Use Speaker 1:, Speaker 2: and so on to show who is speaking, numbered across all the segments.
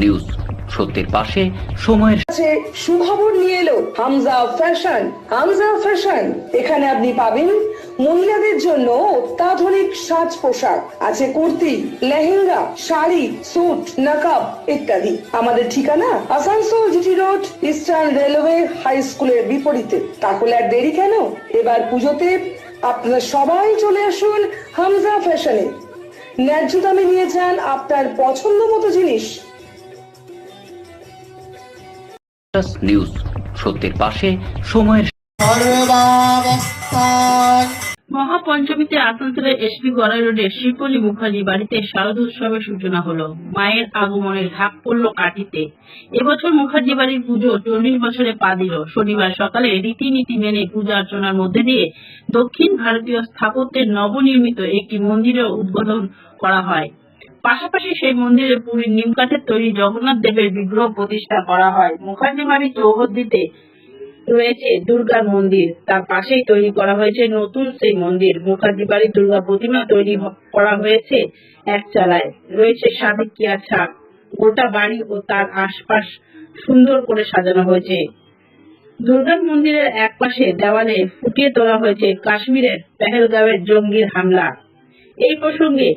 Speaker 1: News সত্যের পাশে সময়ের
Speaker 2: সুখবর নিয়ে এলো হামজা ফ্যাশন। হামজা ফ্যাশন, এখানে আপনি পাবেন মহিলাদের জন্য অত্যাধুনিক সাজ পোশাক, আছে কুর্তি, লেহেঙ্গা, শাড়ি, স্যুট, নকাব ইত্যাদি। আমাদের ঠিকানা Asansol GT road, eastern railway high স্কুলের বিপরীতে। তাহলে আর দেরি কেন, এবার পুজোতে আপনারা সবাই চলে আসুন হামজা ফ্যাশনে। ন্যায্য দামে নিয়ে যান আপনার পছন্দ মতো জিনিস।
Speaker 1: নিউজ সত্যের পাশে সময়ের
Speaker 3: মহাপঞ্চমীতে আসানসোলের এসপি গড়াই রোডের শিবলী মুখার্জি বাড়িতে শারদোৎসবের সূচনা হলো। মায়ের আগমনের ঢাক পড়ল কাটিতে। এবছর মুখার্জি বাড়ির পুজো 40 বছরে পা দিল। শনিবার সকালে রীতিনীতি মেনে পূজা অর্চনার মধ্যে দিয়ে দক্ষিণ ভারতীয় স্থাপত্যের নবনির্মিত একটি মন্দিরের উদ্বোধন করা হয়। পাশাপাশি সেই মন্দিরে পুরীর নিমকাঠের তৈরি জগন্নাথ দেবের বিগ্রহ প্রতিষ্ঠা করা হয়। মুখার্জি বাড়ির চৌহদ্দিতে রয়েছে দুর্গার মন্দির, তার পাশেই তৈরি করা হয়েছে নতুন সেই মন্দির। মুখার্জি বাড়ির দুর্গা প্রতিমা তৈরি করা হয়েছে এক চালায়, রয়েছে সাবেকিয়া ছাপ। গোটা বাড়ি ও তার আশপাশ সুন্দর করে সাজানো হয়েছে। দুর্গার মন্দিরের এক পাশে দেওয়ালে ফুটিয়ে তোলা হয়েছে কাশ্মীরের পেহেলগাঁওয়ের জঙ্গির হামলা। এই প্রসঙ্গে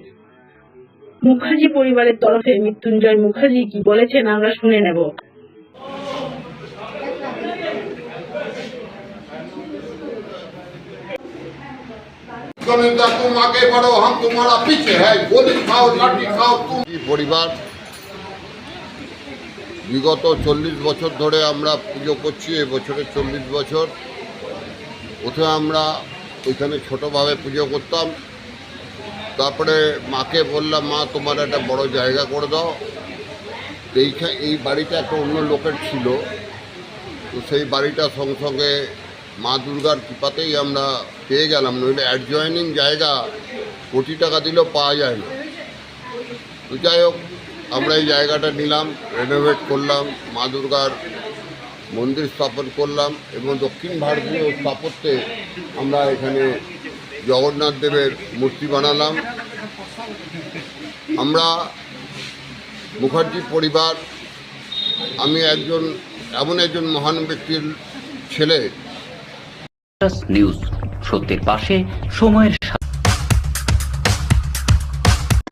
Speaker 3: মুখার্জি পরিবারের তরফে মৃত্যুঞ্জয় মুখার্জি কি বলেছেন আমরা শুনে নেব।
Speaker 4: तुम आगे बढ़ो, हम तुम्हारा पीछे है, गोली खाओ, लाठी खाओ। तुम পরিবার বিগত 40 বছর ধরে আমরা পুজো করছি। এবছরে 40 বছর। প্রথমে আমরা ওইখানে ছোটোভাবে পুজো করতাম, তারপরে মাকে বললাম, মা তোমার একটা বড় জায়গা করে দাও। এই বাড়িটা একটা অন্য লোকের ছিল, তো সেই বাড়িটা সঙ্গে সঙ্গে মা দুর্গার কৃপাতেই আমরা পেয়ে গেলাম, নইলে অ্যাডজয়নিং জায়গা কোটি টাকা দিলেও পাওয়া যায় না। তো যাই হোক, আমরা এই জায়গাটা নিলাম, রেনোভেট করলাম, মা দুর্গার মন্দির স্থাপন করলাম এবং দক্ষিণ ভারতীয় স্থাপত্যে আমরা এখানে জগন্নাথ দেবের মূর্তি বানালাম। আমরা মুখার্জি পরিবার, আমি এমন একজন মহান ব্যক্তির ছেলে।
Speaker 1: নিউজ সত্যের পাশে সময়ের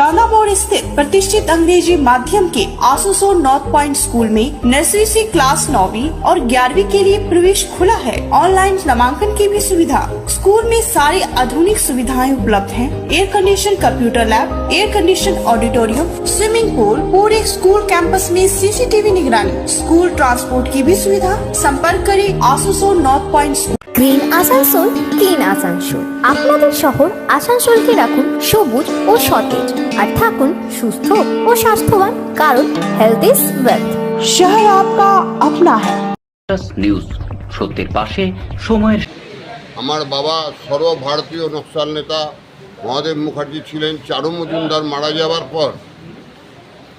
Speaker 5: रानापुर स्थित प्रतिष्ठित अंग्रेजी माध्यम के आसुसो नॉर्थ पॉइंट स्कूल में नर्सरी से क्लास 9वीं और 11वीं के लिए प्रवेश खुला है। ऑनलाइन नामांकन की भी सुविधा। स्कूल में सारी आधुनिक सुविधाएं उपलब्ध हैं। Air condition computer lab, air condition auditorium, swimming pool, पूरे स्कूल कैंपस में सीसीटीवी निगरानी, स्कूल ट्रांसपोर्ट की भी सुविधा। संपर्क करें आसुसो north point.
Speaker 6: Green Asansol, clean Asansol. আপনাদের শহর আসানসোলকে রাখুন সবুজ ও সতেজ, আর থাকুন সুস্থ ও স্বাস্থ্যবান, কারণ হেলথ ইজ ওয়েলথ।
Speaker 5: शहर आपका अपना है।
Speaker 1: নিউজ সত্যের পাশে সময়ের
Speaker 4: আমার বাবা সর্বভারতীয় নকশাল নেতা মহাদেব মুখার্জি ছিলেন। চারু মজুমদার মারা যাওয়ার পর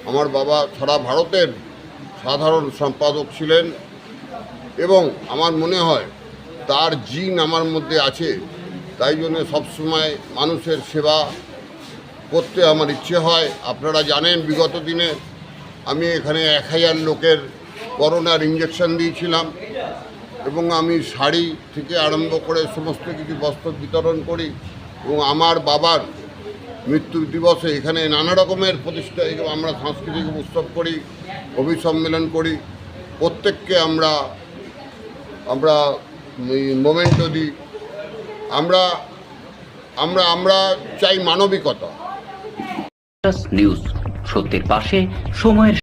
Speaker 4: আমার বাবা সারা ভারতের সাধারণ সম্পাদক ছিলেন এবং আমার মনে হয় তার জিন আমার মধ্যে আছে। তাই জন্য সবসময় মানুষের সেবা করতে আমার ইচ্ছে হয়। আপনারা জানেন, বিগত দিনে আমি এখানে 1000 লোকের করোনার ইঞ্জেকশন দিয়েছিলাম এবং আমি শাড়ি থেকে আরম্ভ করে সমস্ত কিছু বস্ত্র বিতরণ করি এবং আমার বাবার মৃত্যু দিবসে এখানে নানা রকমের প্রতিষ্ঠা, আমরা সাংস্কৃতিক উৎসব করি, কবি সম্মেলন করি। প্রত্যেককে আমরা মোমেন্টো দিই। আমরা চাই মানবিকতা।
Speaker 1: নিউজ সত্যের পাশে সময়ের